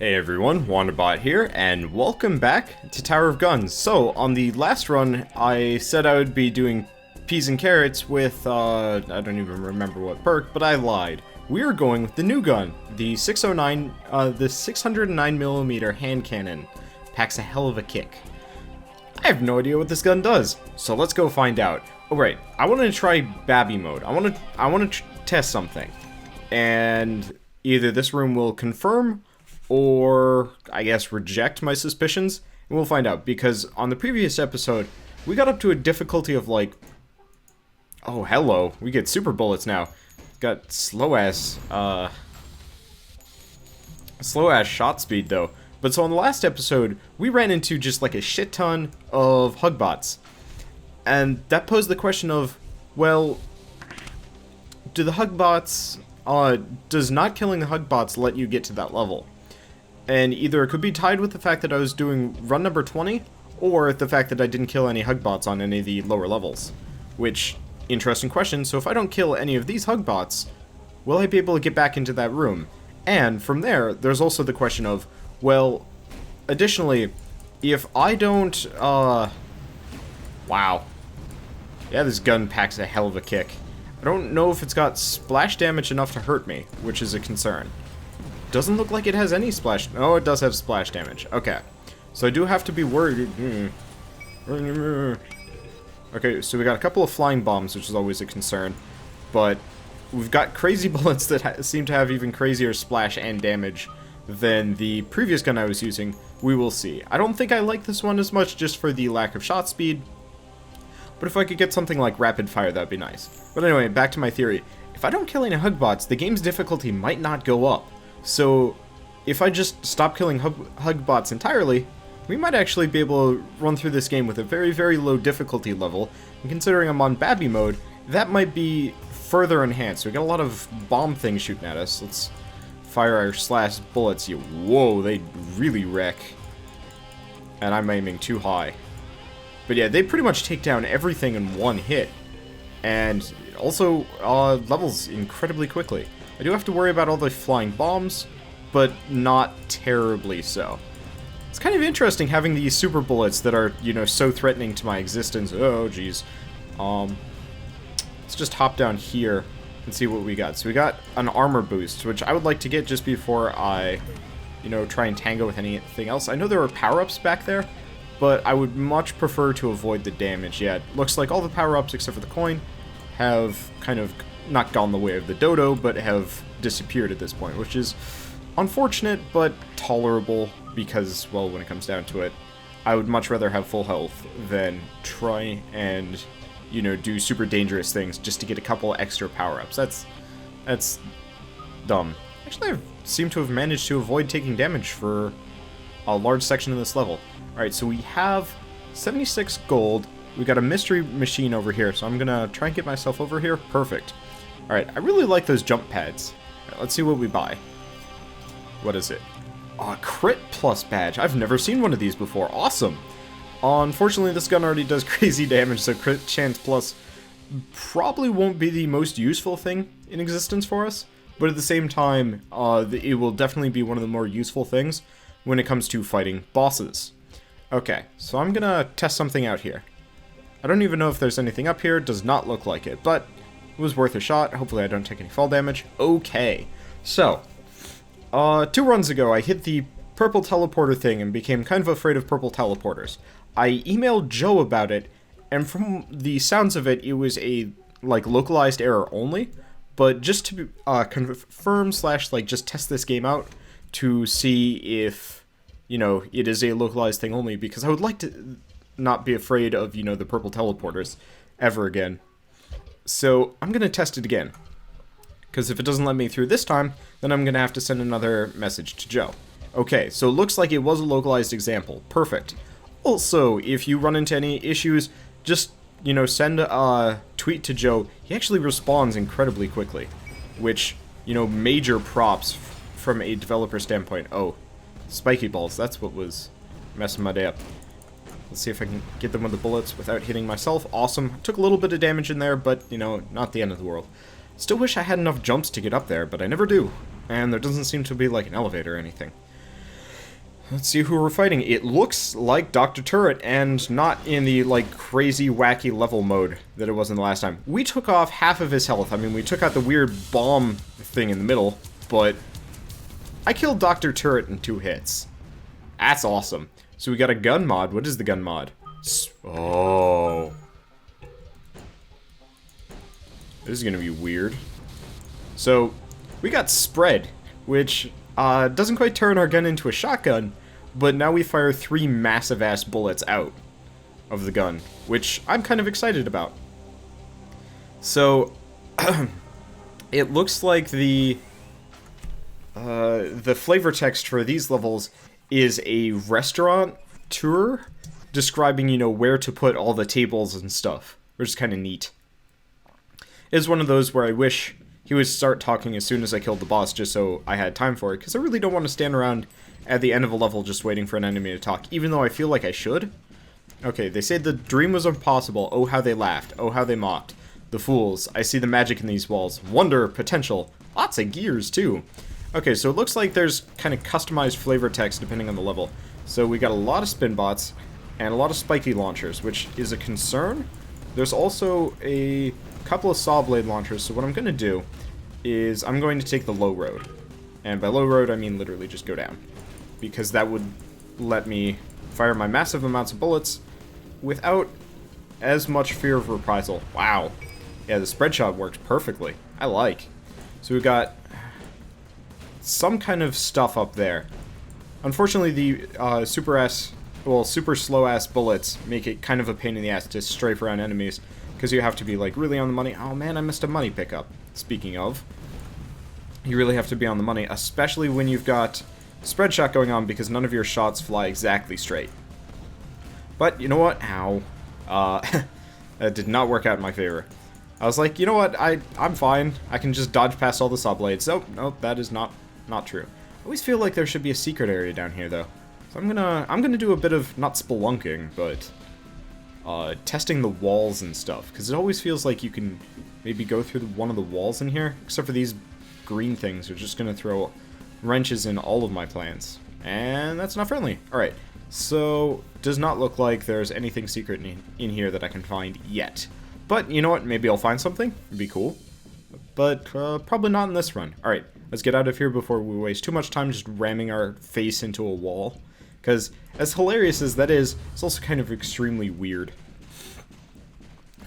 Hey everyone, WanderBot here, and welcome back to Tower of Guns. So, on the last run, I said I would be doing peas and carrots with, I don't even remember what perk, but I lied. We are going with the new gun, the 609mm hand cannon. Packs a hell of a kick. I have no idea what this gun does, so let's go find out. Oh right, I want to try Babby mode. I want to test something, and either this room will confirm or, I guess, reject my suspicions, and we'll find out, because on the previous episode, we got up to a difficulty of, like, oh, hello, we get super bullets now. Got slow-ass shot speed, though. But so on the last episode, we ran into just, like, a shit ton of hug bots, and that posed the question of, well, do the hug bots, does not killing the hug bots let you get to that level? And either it could be tied with the fact that I was doing run number 20, or the fact that I didn't kill any hug bots on any of the lower levels. Which, interesting question, so if I don't kill any of these hug bots, will I be able to get back into that room? And from there, there's also the question of, well, additionally, if I don't, wow. Yeah, this gun packs a hell of a kick. I don't know if it's got splash damage enough to hurt me, which is a concern. Doesn't look like it has any splash. Oh, it does have splash damage. Okay. So I do have to be worried. Okay, so we got a couple of flying bombs, which is always a concern. But we've got crazy bullets that seem to have even crazier splash and damage than the previous gun I was using. We will see. I don't think I like this one as much just for the lack of shot speed. But if I could get something like rapid fire, that'd be nice. But anyway, back to my theory. If I don't kill any hug bots, the game's difficulty might not go up. So, if I just stop killing hug bots entirely, we might actually be able to run through this game with a very, very low difficulty level. And considering I'm on Babby mode, that might be further enhanced. We got a lot of bomb things shooting at us. Let's fire our slash bullets. Whoa, they really wreck. And I'm aiming too high. But yeah, they pretty much take down everything in one hit. And also levels incredibly quickly. I do have to worry about all the flying bombs, but not terribly so. It's kind of interesting having these super bullets that are, you know, so threatening to my existence. Oh, jeez. Let's just hop down here and see what we got. So we got an armor boost, which I would like to get just before I, you know, try and tango with anything else. I know there were power-ups back there, but I would much prefer to avoid the damage. Yeah, it looks like all the power-ups except for the coin have kind of not gone the way of the dodo, but have disappeared at this point, which is unfortunate, but tolerable, because, well, when it comes down to it, I would much rather have full health than try and, you know, do super dangerous things just to get a couple extra power-ups. That's dumb. Actually, I seem to have managed to avoid taking damage for a large section of this level. Alright, so we have 76 gold. We got a mystery machine over here, so I'm gonna try and get myself over here. Perfect. Alright, I really like those jump pads. Right, let's see what we buy. What is it? Oh, crit plus badge. I've never seen one of these before. Awesome. Unfortunately, this gun already does crazy damage, so crit chance plus probably won't be the most useful thing in existence for us. But at the same time, it will definitely be one of the more useful things when it comes to fighting bosses. Okay, so I'm gonna test something out here. I don't even know if there's anything up here. Does not look like it, but it was worth a shot. Hopefully I don't take any fall damage. Okay, so 2 runs ago I hit the purple teleporter thing and became kind of afraid of purple teleporters. I emailed Joe about it, and from the sounds of it, it was a like localized error only. But just to confirm / like just test this game out to see if, you know, it is a localized thing only, because I would like to not be afraid of, you know, the purple teleporters ever again. So I'm gonna test it again, because if it doesn't let me through this time, then I'm gonna have to send another message to Joe. Okay, so it looks like it was a localized example. Perfect. Also, if you run into any issues, just, you know, send a tweet to Joe. He actually responds incredibly quickly, which, you know, major props from a developer standpoint. Oh, spiky balls, that's what was messing my day up. Let's see if I can get them with the bullets without hitting myself. Awesome. Took a little bit of damage in there, but, you know, not the end of the world. Still wish I had enough jumps to get up there, but I never do. And there doesn't seem to be, like, an elevator or anything. Let's see who we're fighting. It looks like Dr. Turret, and not in the, like, crazy, wacky level mode that it was in the last time. We took off half of his health. I mean, we took out the weird bomb thing in the middle, but I killed Dr. Turret in 2 hits. That's awesome. So we got a gun mod. What is the gun mod? Oh. This is gonna be weird. So, we got spread, which doesn't quite turn our gun into a shotgun, but now we fire 3 massive-ass bullets out of the gun, which I'm kind of excited about. So, it looks like the flavor text for these levels is a restaurant tour describing, you know, where to put all the tables and stuff, which is kind of neat. It's one of those where I wish he would start talking as soon as I killed the boss, just so I had time for it, because I really don't want to stand around at the end of a level just waiting for an enemy to talk, even though I feel like I should. Okay, they said the dream was impossible. Oh, how they laughed. Oh, how they mocked. The fools. I see the magic in these walls. Wonder, potential. Lots of gears, too. Okay, so it looks like there's kind of customized flavor text depending on the level. So we got a lot of spin bots and a lot of spiky launchers, which is a concern. There's also a couple of saw blade launchers, so what I'm going to do is I'm going to take the low road. And by low road, I mean literally just go down. Because that would let me fire my massive amounts of bullets without as much fear of reprisal. Wow. Yeah, the spread shot worked perfectly. I like. So we got some kind of stuff up there. Unfortunately, the super slow-ass bullets make it kind of a pain in the ass to strafe around enemies, because you have to be, like, really on the money. Oh, man, I missed a money pickup. Speaking of, you really have to be on the money, especially when you've got spread shot going on, because none of your shots fly exactly straight. But, you know what? Ow. That did not work out in my favor. I was like, you know what? I'm fine. I can just dodge past all the saw blades. Oh, no, that is not true. I always feel like there should be a secret area down here, though. So I'm gonna do a bit of, not spelunking, but testing the walls and stuff, because it always feels like you can maybe go through one of the walls in here, except for these green things are just gonna throw wrenches in all of my plans, and that's not friendly. Alright, so does not look like there's anything secret in here that I can find yet, but you know what, maybe I'll find something. It'd be cool, but probably not in this run. Alright, let's get out of here before we waste too much time just ramming our face into a wall. Because, as hilarious as that is, it's also kind of extremely weird.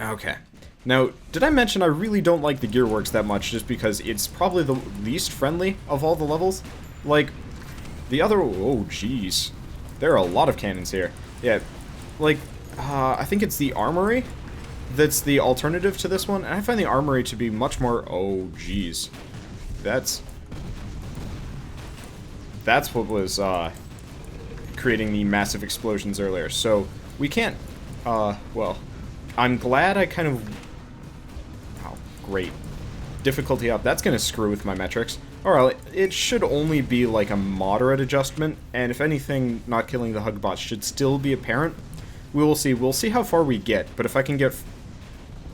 Okay. Now, did I mention I really don't like the Gearworks that much, just because it's probably the least friendly of all the levels? Like, the other... Oh, jeez. There are a lot of cannons here. Yeah, like, I think it's the Armory that's the alternative to this one, and I find the Armory to be much more... Oh, jeez. That's what was, creating the massive explosions earlier. So, we can't, well, I'm glad I kind of... Oh, great. Difficulty up. That's gonna screw with my metrics. Alright, it should only be like a moderate adjustment, and if anything, not killing the hug bots should still be apparent. We will see. We'll see how far we get, but if I can get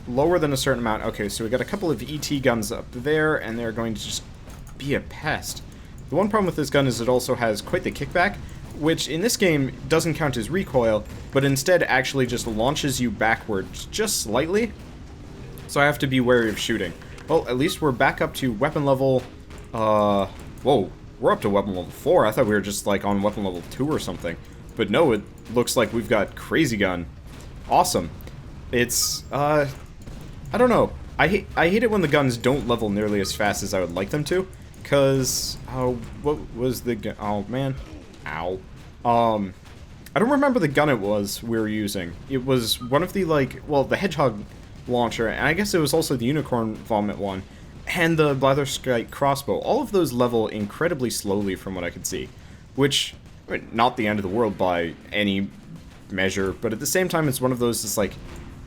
lower than a certain amount... Okay, so we got a couple of ET guns up there, and they're going to just be a pest. The one problem with this gun is it also has quite the kickback, which in this game doesn't count as recoil, but instead actually just launches you backwards just slightly. So I have to be wary of shooting. Well, at least we're back up to weapon level, whoa, we're up to weapon level 4. I thought we were just like on weapon level 2 or something. But no, it looks like we've got Crazy Gun. Awesome. It's, I don't know. I hate it when the guns don't level nearly as fast as I would like them to. Because, what was the gun? Oh, man. Ow. I don't remember the gun it was we were using. It was one of the, like, well, the Hedgehog launcher, and I guess it was also the Unicorn Vomit one, and the Blatherskite crossbow. All of those level incredibly slowly from what I could see, which, I mean, not the end of the world by any measure, but at the same time it's one of those that's like,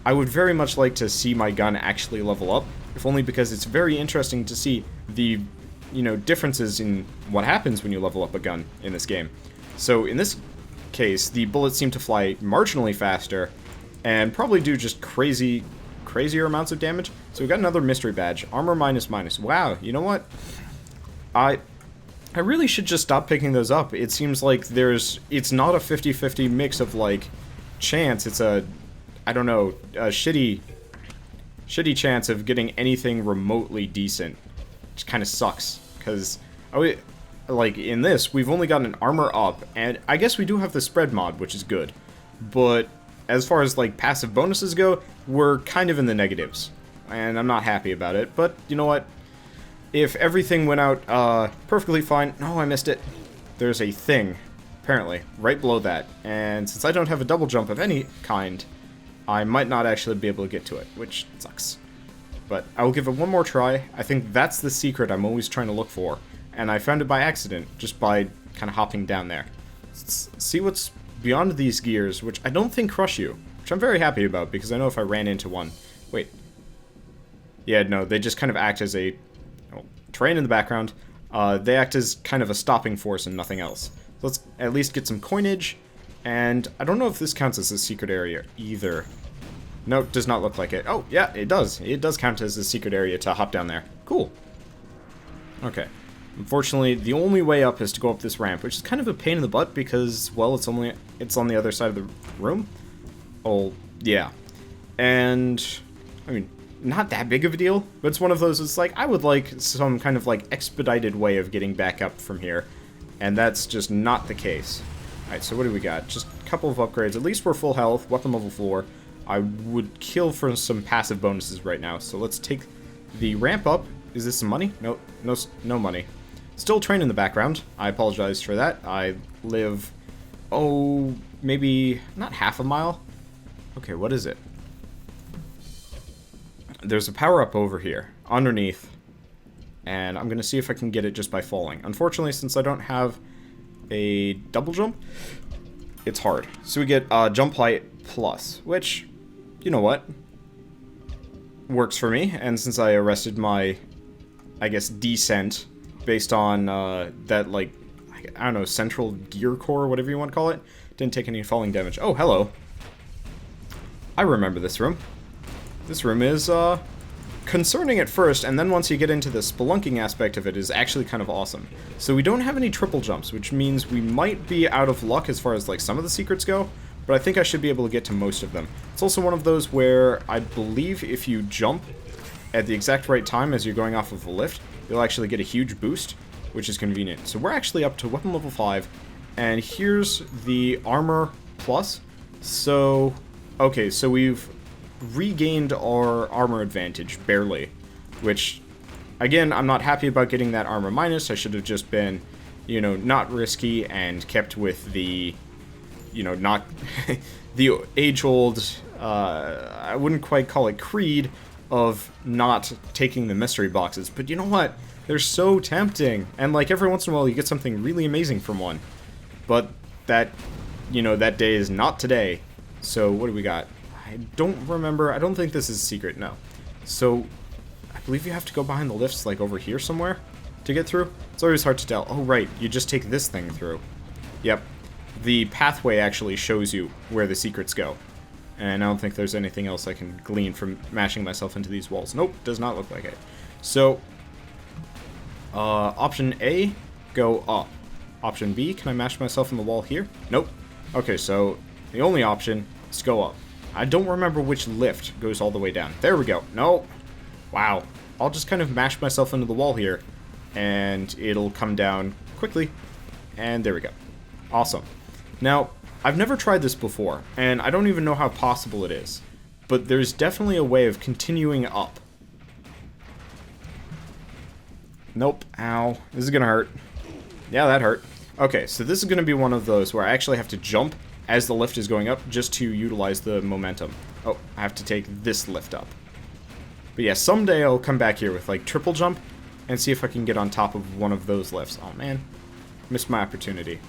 I would very much like to see my gun actually level up, if only because it's very interesting to see the, you know, differences in what happens when you level up a gun in this game. So in this case, the bullets seem to fly marginally faster, and probably do just crazier amounts of damage. So we got another mystery badge, armor minus. Wow, you know what? I really should just stop picking those up. It seems like it's not a 50-50 mix of, like, chance. It's a, I don't know, a shitty chance of getting anything remotely decent. Which kind of sucks, because, like, in this, we've only got an armor up, and I guess we do have the spread mod, which is good. But as far as, like, passive bonuses go, we're kind of in the negatives. And I'm not happy about it, but you know what? If everything went out perfectly fine... No, I missed it. There's a thing, apparently, right below that. And since I don't have a double jump of any kind, I might not actually be able to get to it, which sucks. But I will give it one more try. I think that's the secret I'm always trying to look for. And I found it by accident, just by kind of hopping down there. Let's see what's beyond these gears, which I don't think crush you. Which I'm very happy about, because I know if I ran into one... Wait. Yeah, no, they just kind of act as a... terrain in the background. They act as kind of a stopping force and nothing else. So let's at least get some coinage. And I don't know if this counts as a secret area either. No, it does not look like it. Oh, yeah, it does. It does count as a secret area to hop down there. Cool. Okay. Unfortunately, the only way up is to go up this ramp, which is kind of a pain in the butt because, well, it's on the other side of the room. Oh, yeah. And, I mean, not that big of a deal, but it's one of those, it's like, I would like some kind of, like, expedited way of getting back up from here, and that's just not the case. Alright, so what do we got? Just a couple of upgrades. At least we're full health, weapon level 4. I would kill for some passive bonuses right now, so let's take the ramp up. Is this some money? No, no money. Still train in the background. I apologize for that. I live, oh, maybe not half a mile? Okay, what is it? There's a power-up over here, underneath, and I'm going to see if I can get it just by falling. Unfortunately, since I don't have a double jump, it's hard. So we get jump height plus, which, you know what, works for me, and since I arrested my, I guess, descent based on that, like, I don't know, central gear core, whatever you want to call it, didn't take any falling damage. Oh, hello. I remember this room. This room is, concerning at first, and then once you get into the spelunking aspect of it, is actually kind of awesome. So we don't have any triple jumps, which means we might be out of luck as far as, like, some of the secrets go, but I think I should be able to get to most of them. It's also one of those where I believe if you jump at the exact right time as you're going off of a lift, you'll actually get a huge boost, which is convenient. So we're actually up to weapon level 5, and here's the armor plus. So, okay, so we've regained our armor advantage, barely, which, again, I'm not happy about getting that armor minus. I should have just been, you know, not risky and kept with the, you know, not the age-old, I wouldn't quite call it creed of not taking the mystery boxes, but you know what? They're so tempting, and like every once in a while you get something really amazing from one, but that, you know, that day is not today. So what do we got? I don't remember. I don't think this is a secret, no. So, I believe you have to go behind the lifts, like, over here somewhere to get through. It's always hard to tell. Oh, right. You just take this thing through. Yep. The pathway actually shows you where the secrets go. And I don't think there's anything else I can glean from mashing myself into these walls. Nope, does not look like it. So, option A, go up. Option B, can I mash myself in the wall here? Nope. Okay, so the only option is go up. I don't remember which lift goes all the way down. There we go. No. Wow. I'll just kind of mash myself into the wall here, and it'll come down quickly. And there we go. Awesome. Now, I've never tried this before, and I don't even know how possible it is. But there's definitely a way of continuing up. Nope. Ow. This is gonna hurt. Yeah, that hurt. Okay, so this is gonna be one of those where I actually have to jump as the lift is going up, just to utilize the momentum. Oh, I have to take this lift up. But yeah, someday I'll come back here with, like, triple jump, and see if I can get on top of one of those lifts. Oh, man. Missed my opportunity.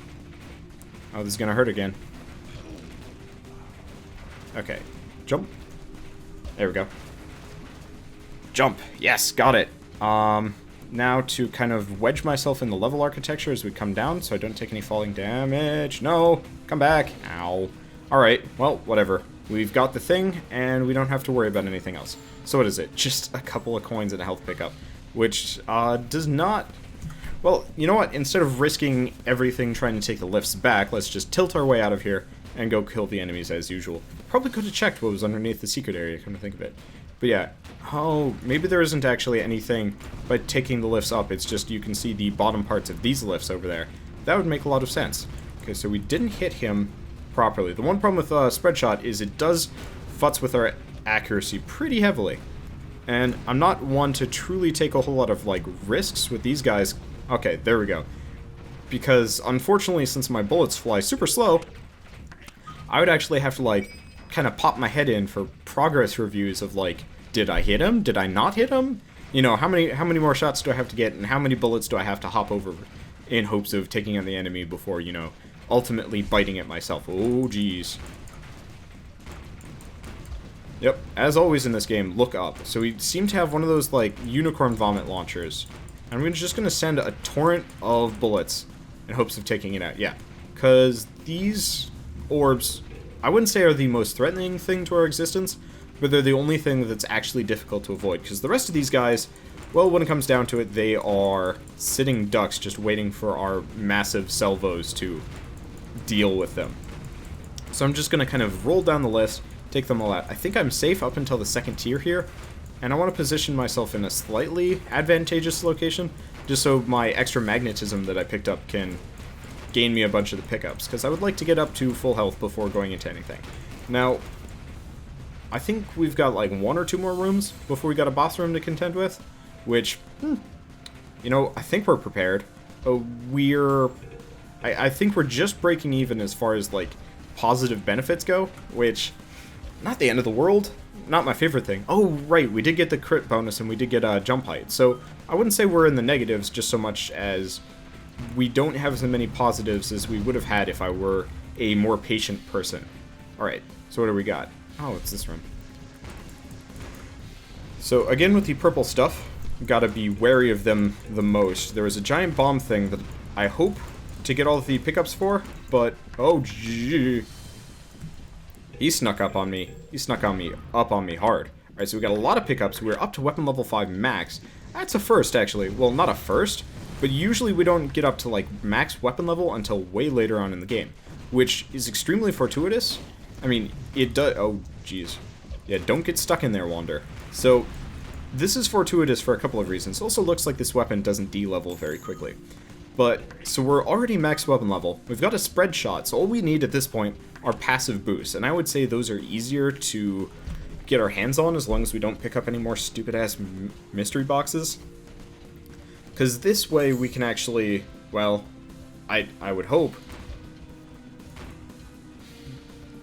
Oh, this is gonna hurt again. Okay. Jump. There we go. Jump. Yes, got it. Now to kind of wedge myself in the level architecture as we come down, so I don't take any falling damage. No! Come back! Ow. Alright, well, whatever. We've got the thing, and we don't have to worry about anything else. So what is it? Just a couple of coins and a health pickup. Which, does not Well, you know what? Instead of risking everything trying to take the lifts back, let's just tilt our way out of here and go kill the enemies as usual. Probably could have checked what was underneath the secret area, come to think of it. But yeah, oh, maybe there isn't actually anything by taking the lifts up. It's just you can see the bottom parts of these lifts over there. That would make a lot of sense. Okay, so we didn't hit him properly. The one problem with spread shot is it does futz with our accuracy pretty heavily. And I'm not one to truly take a whole lot of, like, risks with these guys. Okay, there we go. Because, unfortunately, since my bullets fly super slow, I would actually have to, like, kind of pop my head in for progress reviews of, like, did I hit him? Did I not hit him? You know, how many more shots do I have to get, and how many bullets do I have to hop over in hopes of taking out the enemy before, you know, ultimately biting it myself. Oh, jeez. Yep, as always in this game, look up. So we seem to have one of those, like, unicorn vomit launchers. And we're just going to send a torrent of bullets in hopes of taking it out. Yeah, because these orbs, I wouldn't say are the most threatening thing to our existence, but they're the only thing that's actually difficult to avoid. Because the rest of these guys, well, when it comes down to it, they are sitting ducks just waiting for our massive salvos to deal with them. So I'm just going to kind of roll down the list, take them all out. I think I'm safe up until the second tier here, and I want to position myself in a slightly advantageous location, just so my extra magnetism that I picked up can gain me a bunch of the pickups, because I would like to get up to full health before going into anything. Now, I think we've got like 1 or 2 more rooms before we got a boss room to contend with, which, you know, I think we're prepared. I think we're just breaking even as far as, like, positive benefits go, which, not the end of the world, not my favorite thing. Oh, right, we did get the crit bonus and we did get jump height, so I wouldn't say we're in the negatives just so much as we don't have as many positives as we would have had if I were a more patient person. Alright, so what do we got? Oh, it's this room. So, again with the purple stuff, gotta be wary of them the most. There was a giant bomb thing that I hope to get all of the pickups for, but, oh, gee. He snuck up on me. He snuck up on me hard. Alright, so we got a lot of pickups. We're up to weapon level 5 max. That's a first, actually. Well, not a first, but usually we don't get up to, like, max weapon level until way later on in the game, which is extremely fortuitous. I mean, it does... Oh, jeez. Yeah, don't get stuck in there, Wander. So, this is fortuitous for a couple of reasons. It also looks like this weapon doesn't de-level very quickly. But, so we're already max weapon level. We've got a spread shot, so all we need at this point are passive boosts. And I would say those are easier to get our hands on as long as we don't pick up any more stupid-ass mystery boxes. Because this way we can actually, well, I would hope...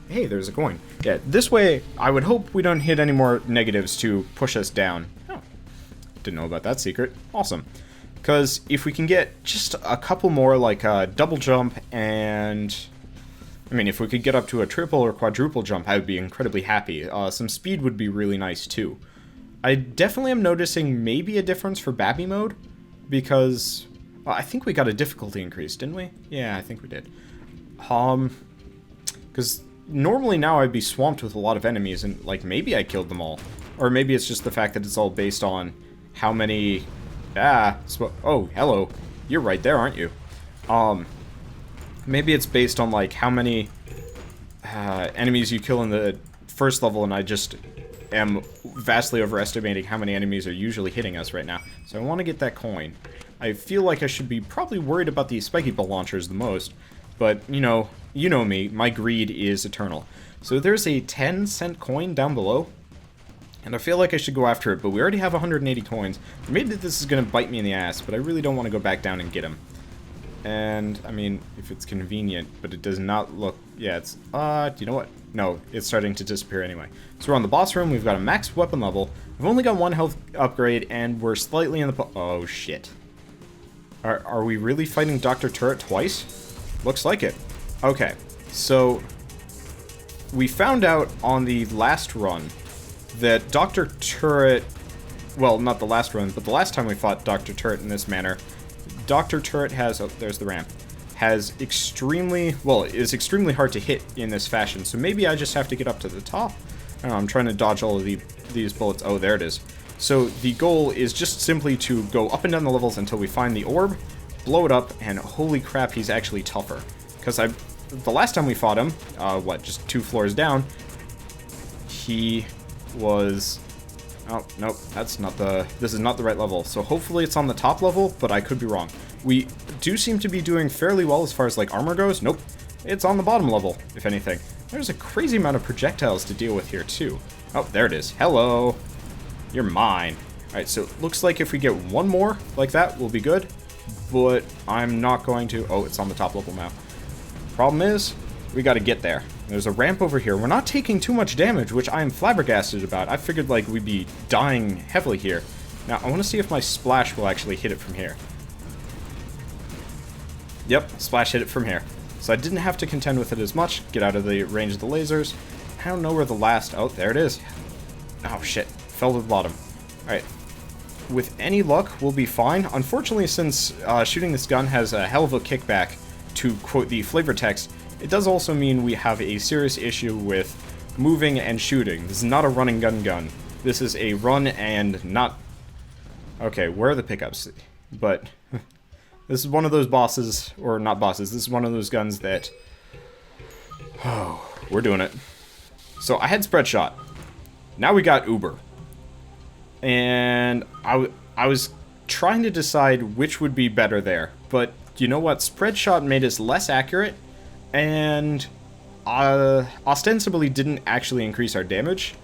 Hey, there's a coin. Yeah, this way I would hope we don't hit any more negatives to push us down. Oh, didn't know about that secret. Awesome. Because if we can get just a couple more, like double jump and... I mean, if we could get up to a triple or quadruple jump, I would be incredibly happy. Some speed would be really nice, too. I definitely am noticing maybe a difference for Babby mode, because I think we got a difficulty increase, didn't we? Yeah, I think we did. Because normally now I'd be swamped with a lot of enemies, and, like, maybe I killed them all. Or maybe it's just the fact that it's all based on how many... oh, hello. You're right there, aren't you? Maybe it's based on, like, how many enemies you kill in the first level, and I just am vastly overestimating how many enemies are usually hitting us right now. So I want to get that coin. I feel like I should be probably worried about the spiky ball launchers the most, but, you know me, my greed is eternal. So there's a 10-cent coin down below, and I feel like I should go after it, but we already have 180 coins. Maybe this is going to bite me in the ass, but I really don't want to go back down and get him. And, I mean, if it's convenient, but it does not look... Yeah, it's... do you know what? No, it's starting to disappear anyway. So we're on the boss room, we've got a max weapon level, we've only got 1 health upgrade, and we're slightly in the... Oh, shit. Are we really fighting Dr. Turret twice? Looks like it. Okay, so... We found out on the last run that Dr. Turret... Well, not the last run, but the last time we fought Dr. Turret in this manner... Dr. Turret has, oh, there's the ramp, has extremely, well, is extremely hard to hit in this fashion, so maybe I just have to get up to the top. I don't know, I'm trying to dodge all of these bullets. Oh, there it is. So the goal is just simply to go up and down the levels until we find the orb, blow it up, and holy crap, he's actually tougher. Because the last time we fought him, what, just 2 floors down, he was... Oh, nope, this is not the right level. So hopefully it's on the top level, but I could be wrong. We do seem to be doing fairly well as far as, like, armor goes. Nope, it's on the bottom level, if anything. There's a crazy amount of projectiles to deal with here, too. Oh, there it is. Hello. You're mine. Alright, so it looks like if we get one more like that, we'll be good. But I'm not going to... Oh, it's on the top level now. Problem is, we gotta get there. There's a ramp over here. We're not taking too much damage, which I am flabbergasted about. I figured, like, we'd be dying heavily here. Now, I want to see if my splash will actually hit it from here. Yep, splash hit it from here. So I didn't have to contend with it as much. Get out of the range of the lasers. I don't know where the last... Oh, there it is. Oh, shit. Fell to the bottom. Alright. With any luck, we'll be fine. Unfortunately, since shooting this gun has a hell of a kickback, to quote the flavor text, it does also mean we have a serious issue with moving and shooting. This is not a run and gun. This is a run and not... Okay, where are the pickups? But this is one of those bosses, or not bosses, this is one of those guns that... Oh, we're doing it. So I had spread shot. Now we got Uber. And I was trying to decide which would be better there. But you know what? Spread shot made us less accurate. And ostensibly didn't actually increase our damage.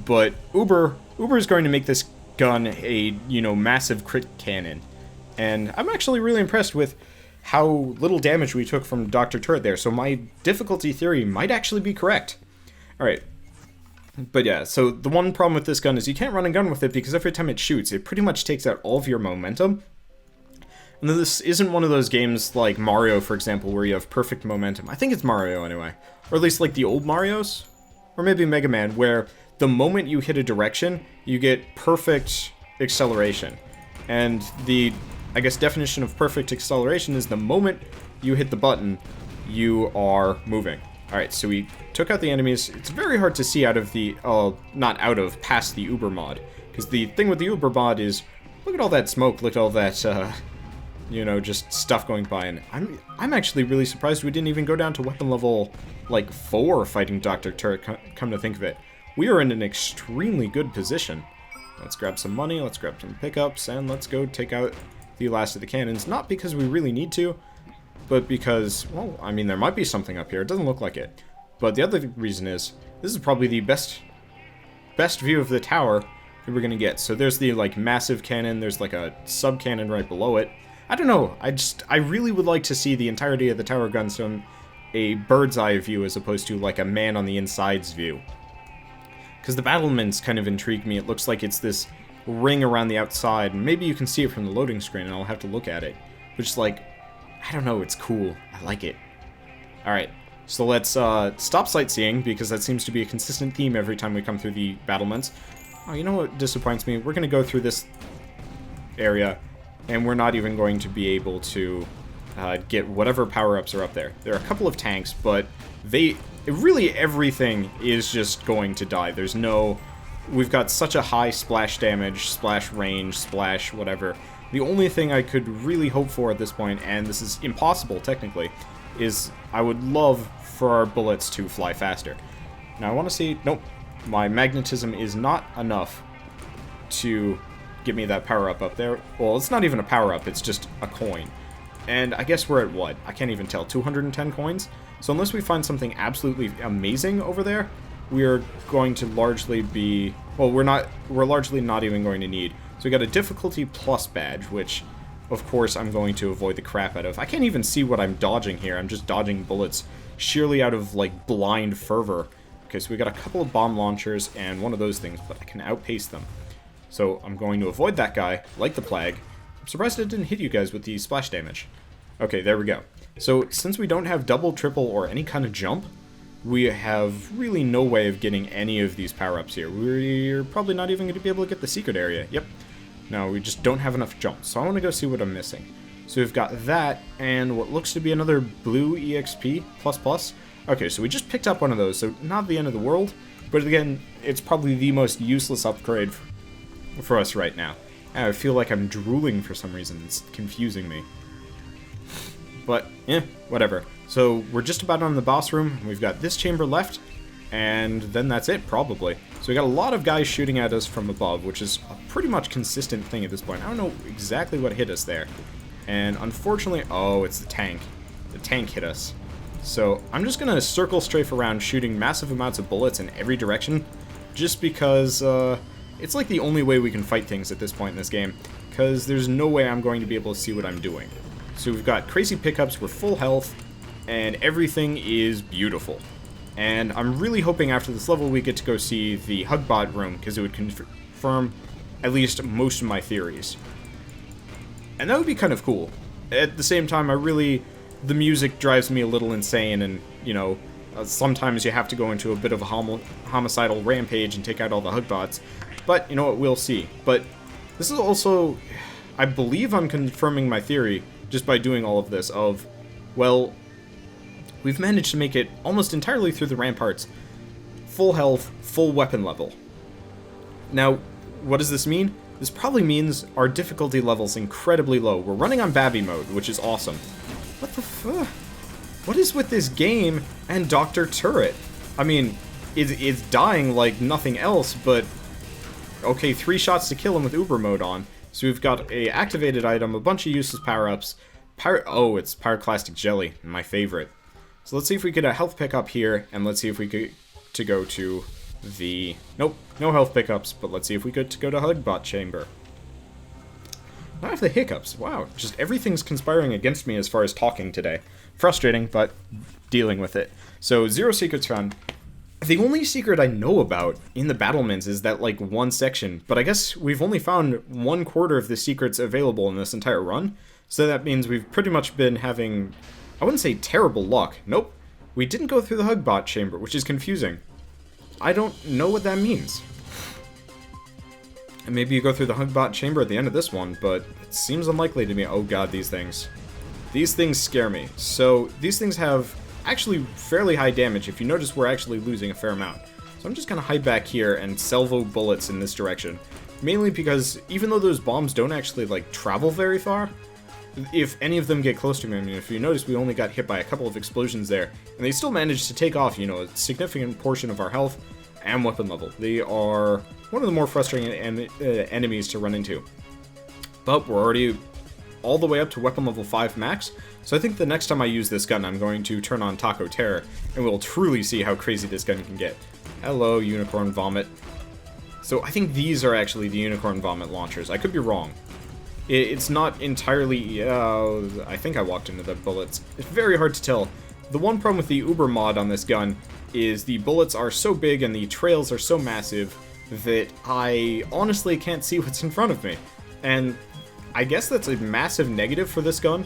But Uber is going to make this gun a, you know, massive crit cannon. And I'm actually really impressed with how little damage we took from Dr. Turret there. So my difficulty theory might actually be correct. Alright. But yeah, so the one problem with this gun is you can't run and gun with it because every time it shoots, it pretty much takes out all of your momentum. And this isn't one of those games like Mario, for example, where you have perfect momentum. I think it's Mario anyway. Or at least like the old Marios. Or maybe Mega Man, where the moment you hit a direction, you get perfect acceleration. And the, I guess, definition of perfect acceleration is the moment you hit the button, you are moving. Alright, so we took out the enemies. It's very hard to see out of the, not out of, past the Uber mod. Because the thing with the Uber mod is, look at all that smoke, look at all that, you know, just stuff going by. And I'm actually really surprised we didn't even go down to weapon level, like, 4 fighting Dr. Turret, come to think of it. We are in an extremely good position. Let's grab some money, let's grab some pickups, and let's go take out the last of the cannons. Not because we really need to, but because, well, I mean, there might be something up here. It doesn't look like it. But the other reason is, this is probably the best view of the tower that we're going to get. So there's the, like, massive cannon. There's, like, a sub-cannon right below it. I don't know. I really would like to see the entirety of the tower guns from a bird's eye view as opposed to, like, a man on the inside's view. Because the battlements kind of intrigue me. It looks like it's this ring around the outside. Maybe you can see it from the loading screen, and I'll have to look at it. Which is, like... I don't know, it's cool. I like it. Alright, so let's stop sightseeing, because that seems to be a consistent theme every time we come through the battlements. Oh, you know what disappoints me? We're going to go through this area, and we're not even going to be able to get whatever power-ups are up there. There are a couple of tanks, but really everything is just going to die. There's no... We've got such a high splash damage, splash range, splash whatever. The only thing I could really hope for at this point, and this is impossible technically, is I would love for our bullets to fly faster. Now I want to see... Nope. My magnetism is not enough to give me that power-up up there. Well, it's not even a power-up, it's just a coin. And I guess we're at what? I can't even tell. 210 coins? So unless we find something absolutely amazing over there, we're going to largely be... Well, we're largely not even going to need... So we got a difficulty plus badge, which, of course, I'm going to avoid the crap out of. I can't even see what I'm dodging here. I'm just dodging bullets sheerly out of, like, blind fervor. Okay, so we got a couple of bomb launchers and one of those things, but I can outpace them. So I'm going to avoid that guy, like the plague. I'm surprised it didn't hit you guys with the splash damage. Okay, there we go. So since we don't have double, triple, or any kind of jump, we have really no way of getting any of these power-ups here. We're probably not even going to be able to get the secret area. Yep. No, we just don't have enough jump. So I want to go see what I'm missing. So we've got that, and what looks to be another blue EXP++. Okay, so we just picked up one of those, so not the end of the world. But again, it's probably the most useless upgrade for us right now. And I feel like I'm drooling for some reason. It's confusing me. But, whatever. So, we're just about on the boss room. We've got this chamber left, and then that's it, probably. So we got a lot of guys shooting at us from above, which is a pretty much consistent thing at this point. I don't know exactly what hit us there. And unfortunately, oh, it's the tank. The tank hit us. So I'm just going to circle strafe around shooting massive amounts of bullets in every direction, just because it's like the only way we can fight things at this point in this game, because there's no way I'm going to be able to see what I'm doing. So we've got crazy pickups, we're full health, and everything is beautiful. And I'm really hoping after this level we get to go see the Hugbot room, because it would confirm at least most of my theories. And that would be kind of cool. At the same time, the music drives me a little insane, and, you know, sometimes you have to go into a bit of a homicidal rampage and take out all the Hugbots. But, you know what, we'll see. But this is also, I believe I'm confirming my theory just by doing all of this of, well, we've managed to make it almost entirely through the ramparts. Full health, full weapon level. Now, what does this mean? This probably means our difficulty level's incredibly low. We're running on Babby mode, which is awesome. What the fuck? What is with this game and Dr. Turret? I mean, it's dying like nothing else, but... Okay, 3 shots to kill him with Uber mode on. So we've got a activated item, a bunch of useless power-ups. Oh, it's Pyroclastic Jelly, my favorite. So let's see if we get a health pickup here, and let's see if we could to go to the... Nope, no health pickups, but let's see if we could to go to Hugbot Chamber. Now I have the hiccups. Wow, just everything's conspiring against me as far as talking today. Frustrating, but dealing with it. So, 0 secrets found. The only secret I know about in the battlements is that, like, one section, but I guess we've only found 1/4 of the secrets available in this entire run, so that means we've pretty much been having, I wouldn't say terrible luck. Nope. We didn't go through the Hugbot Chamber, which is confusing. I don't know what that means. And maybe you go through the Hugbot Chamber at the end of this one, but it seems unlikely to me. Oh god, these things. These things scare me. So, these things have actually fairly high damage. If you notice, we're actually losing a fair amount. So I'm just gonna hide back here and salvo bullets in this direction. Mainly because, even though those bombs don't actually, like, travel very far, if any of them get close to me, I mean, if you notice, we only got hit by a couple of explosions there, and they still managed to take off, you know, a significant portion of our health and weapon level. They are one of the more frustrating enemies to run into. But we're already all the way up to weapon level 5 max, so I think the next time I use this gun, I'm going to turn on Taco Terror, and we'll truly see how crazy this gun can get. Hello, Unicorn Vomit. So I think these are actually the Unicorn Vomit launchers. I could be wrong. It's not entirely... I think I walked into the bullets. It's very hard to tell. The one problem with the Uber mod on this gun is the bullets are so big and the trails are so massive that I honestly can't see what's in front of me. And I guess that's a massive negative for this gun,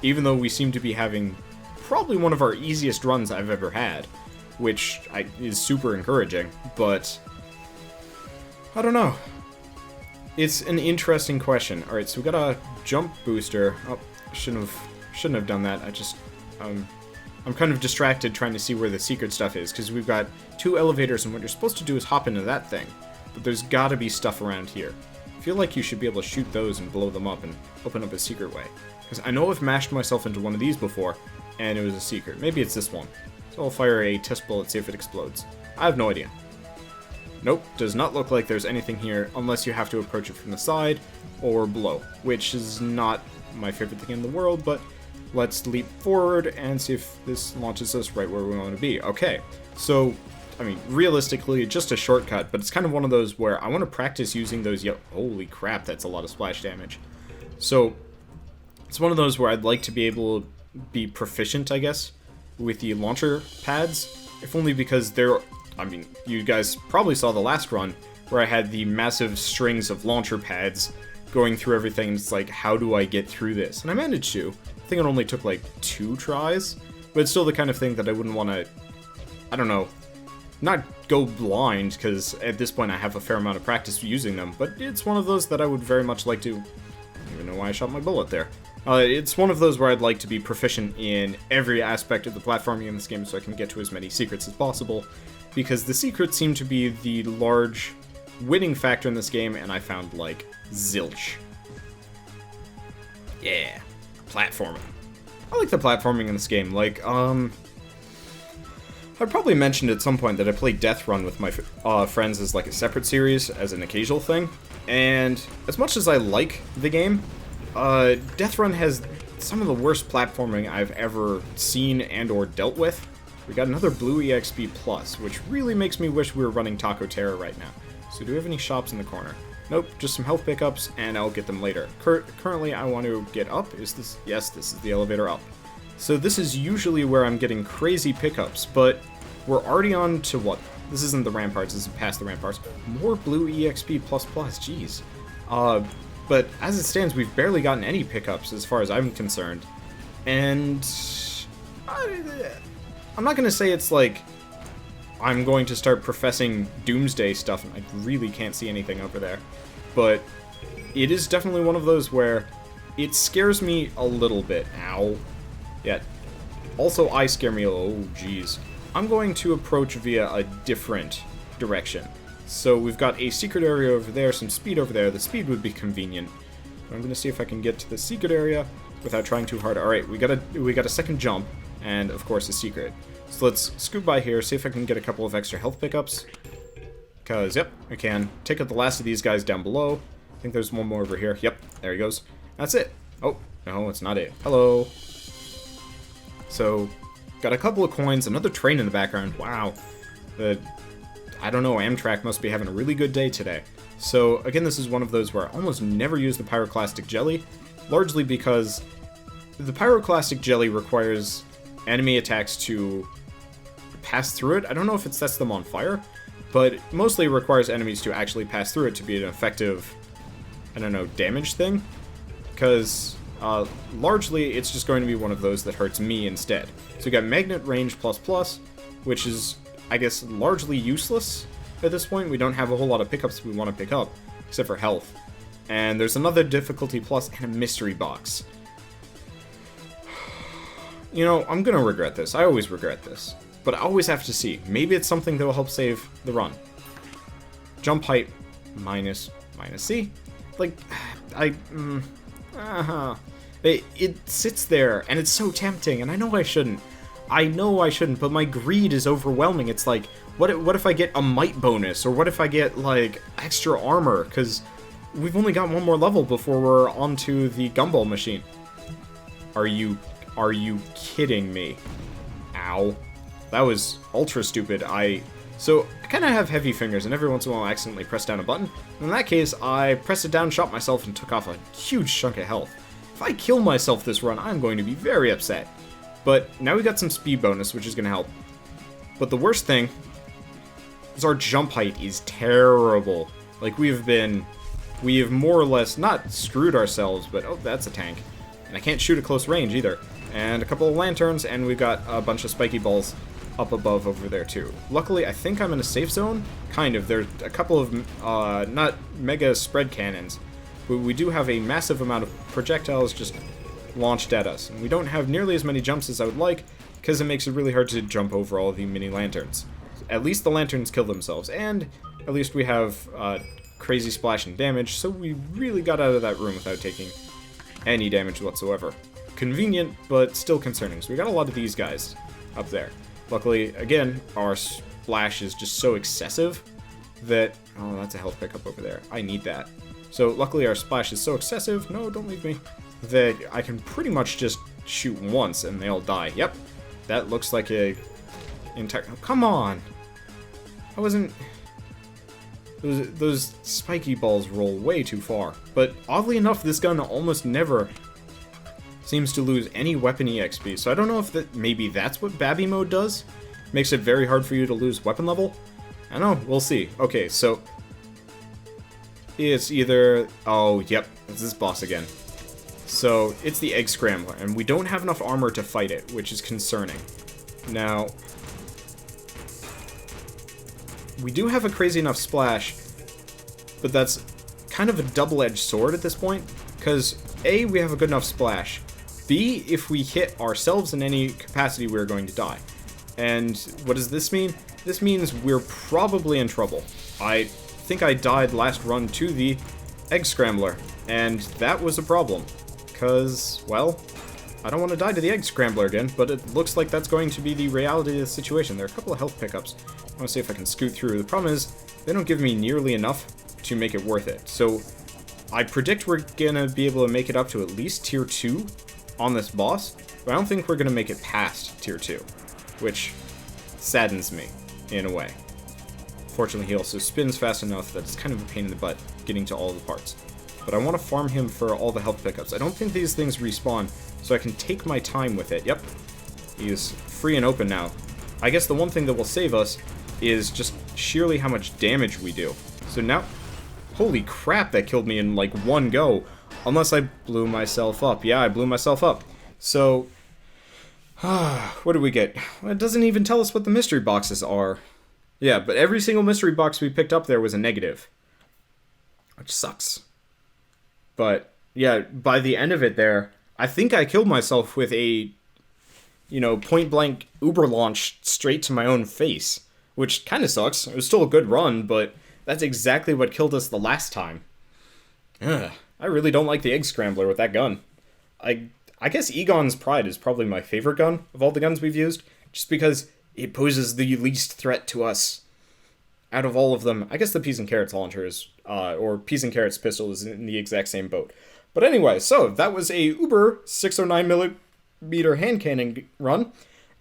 even though we seem to be having probably one of our easiest runs I've ever had, which is super encouraging, but I don't know. It's an interesting question. Alright, so we got a jump booster. Oh, shouldn't have done that. I'm kind of distracted trying to see where the secret stuff is, because we've got 2 elevators, and what you're supposed to do is hop into that thing. But there's gotta be stuff around here. I feel like you should be able to shoot those and blow them up and open up a secret way. Because I know I've mashed myself into one of these before, and it was a secret. Maybe it's this one. So I'll fire a test bullet, see if it explodes. I have no idea. Nope, does not look like there's anything here, unless you have to approach it from the side or below, which is not my favorite thing in the world, but let's leap forward and see if this launches us right where we want to be. Okay, so, I mean, realistically, just a shortcut, but it's kind of one of those where I want to practice using those holy crap, that's a lot of splash damage. So, it's one of those where I'd like to be able to be proficient, I guess, with the launcher pads, if only because they're... I mean, you guys probably saw the last run, where I had the massive strings of launcher pads going through everything, and it's like, how do I get through this? And I managed to. I think it only took like 2 tries, but it's still the kind of thing that I wouldn't want to, I don't know, not go blind, because at this point I have a fair amount of practice using them, but it's one of those that I would very much like to... I don't even know why I shot my bullet there. It's one of those where I'd like to be proficient in every aspect of the platforming in this game so I can get to as many secrets as possible, because the secrets seem to be the large winning factor in this game, and I found, like, zilch. Yeah, platforming. I like the platforming in this game. Like, I probably mentioned at some point that I played Death Run with my friends as like a separate series, as an occasional thing. And as much as I like the game, Death Run has some of the worst platforming I've ever seen and or dealt with. We got another blue EXP plus, which really makes me wish we were running Taco Terror right now. So do we have any shops in the corner? Nope, just some health pickups, and I'll get them later. Currently, I want to get up. Is this? Yes, this is the elevator up. So this is usually where I'm getting crazy pickups, but we're already on to what? This isn't the ramparts, this is past the ramparts. More blue EXP++, jeez. But as it stands, we've barely gotten any pickups as far as I'm concerned. And I'm not going to say it's like I'm going to start professing doomsday stuff, and I really can't see anything over there. But it is definitely one of those where it scares me a little bit. Ow. Yeah. Also, I scare me a little. Oh, jeez. I'm going to approach via a different direction. So we've got a secret area over there, some speed over there. The speed would be convenient. I'm going to see if I can get to the secret area without trying too hard. All right, we got a second jump, and of course a secret. So let's scoot by here, see if I can get a couple of extra health pickups. Because, yep, I can. Take out the last of these guys down below. I think there's one more over here. Yep, there he goes. That's it. Oh, no, it's not it. Hello. So, got a couple of coins, another train in the background. Wow. I don't know, Amtrak must be having a really good day today. So, again, this is one of those where I almost never use the pyroclastic jelly, largely because the pyroclastic jelly requires enemy attacks to pass through it. I don't know if it sets them on fire, but it mostly requires enemies to actually pass through it to be an effective, I don't know, damage thing. Because largely it's just going to be one of those that hurts me instead. So we got Magnet Range plus, which is, I guess, largely useless at this point. We don't have a whole lot of pickups we want to pick up, except for health. And there's another difficulty plus and a mystery box. You know, I'm gonna regret this. I always regret this. But I always have to see. Maybe it's something that will help save the run. Jump height minus C. Like, it sits there, and it's so tempting, and I know I shouldn't. But my greed is overwhelming. It's like, what if I get a might bonus, or what if I get, like, extra armor? Because we've only got one more level before we're onto the gumball machine. Are you kidding me? Ow. That was ultra stupid. So, I kind of have heavy fingers, and every once in a while I accidentally press down a button. In that case, I pressed it down, shot myself, and took off a huge chunk of health. If I kill myself this run, I'm going to be very upset. But now we got some speed bonus, which is going to help. But the worst thing is our jump height is terrible. Like, we have more or less not screwed ourselves, but oh, that's a tank. And I can't shoot at close range either. And a couple of lanterns, and we've got a bunch of spiky balls up above over there too. Luckily, I think I'm in a safe zone. Kind of. There's a couple of, not mega spread cannons, but we do have a massive amount of projectiles just launched at us. And we don't have nearly as many jumps as I would like, because it makes it really hard to jump over all of the mini lanterns. At least the lanterns kill themselves, and at least we have crazy splash and damage, so we really got out of that room without taking any damage whatsoever. Convenient, but still concerning. So we got a lot of these guys up there. Luckily, again, our splash is just so excessive that... Oh, that's a health pickup over there. I need that. So luckily our splash is so excessive, no, don't leave me, that I can pretty much just shoot once and they all die. Yep, that looks like a entire... Oh, come on! I wasn't... Those spiky balls roll way too far. But oddly enough, this gun almost never seems to lose any weapon EXP, so I don't know if maybe that's what Babby mode does? Makes it very hard for you to lose weapon level? I don't know, we'll see. Okay, so it's either... Oh, yep, it's this boss again. So, it's the Egg Scrambler, and we don't have enough armor to fight it, which is concerning. Now, we do have a crazy enough splash, but that's kind of a double-edged sword at this point, because A, we have a good enough splash, B, if we hit ourselves in any capacity, we're going to die. And what does this mean? This means we're probably in trouble. I think I died last run to the Egg Scrambler, and that was a problem. Because, well, I don't want to die to the Egg Scrambler again, but it looks like that's going to be the reality of the situation. There are a couple of health pickups. I want to see if I can scoot through. The problem is, they don't give me nearly enough to make it worth it. So, I predict we're gonna be able to make it up to at least tier 2 on this boss, but I don't think we're gonna make it past tier 2, which saddens me, in a way. Fortunately, he also spins fast enough that it's kind of a pain in the butt getting to all the parts. But I want to farm him for all the health pickups. I don't think these things respawn, so I can take my time with it. Yep, he is free and open now. I guess the one thing that will save us is just sheerly how much damage we do. So now, holy crap, that killed me in like one go. Unless I blew myself up. Yeah, I blew myself up. So, what do we get? Well, it doesn't even tell us what the mystery boxes are. Yeah, but every single mystery box we picked up there was a negative. Which sucks. But, yeah, by the end of it there, I think I killed myself with a, point-blank Uber launch straight to my own face. Which kind of sucks. It was still a good run, but that's exactly what killed us the last time. Ugh, I really don't like the Egg Scrambler with that gun. I guess Egon's Pride is probably my favorite gun of all the guns we've used, just because it poses the least threat to us. Out of all of them, I guess the Peas and Carrots launcher is, or Peas and Carrots pistol is in the exact same boat. But anyway, so that was a Uber 609mm hand cannon run,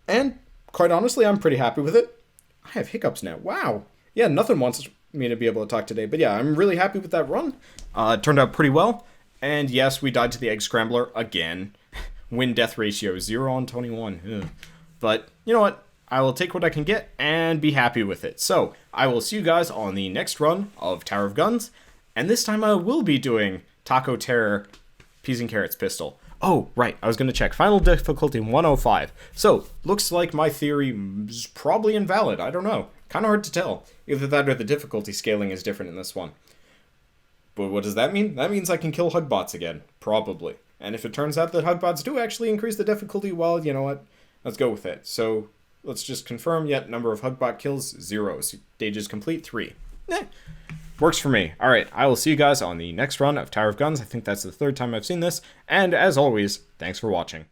and quite honestly, I'm pretty happy with it. I have hiccups now. Wow. Yeah, nothing wants me to be able to talk today, but yeah, I'm really happy with that run. It turned out pretty well, and yes, we died to the Egg Scrambler again. Win-death ratio 0 on 21. Ugh. But you know what? I will take what I can get and be happy with it. So, I will see you guys on the next run of Tower of Guns, and this time I will be doing Taco Terror Peas and Carrots pistol. Oh, right, I was going to check. Final difficulty 105. So, looks like my theory is probably invalid. I don't know. Kind of hard to tell. Either that or the difficulty scaling is different in this one. But what does that mean? That means I can kill Hugbots again. Probably. And if it turns out that Hugbots do actually increase the difficulty, well, you know what? Let's go with it. So, let's just confirm, yet number of Hugbot kills, 0. Stages complete, 3. Works for me. Alright, I will see you guys on the next run of Tower of Guns. I think that's the 3rd time I've seen this. And as always, thanks for watching.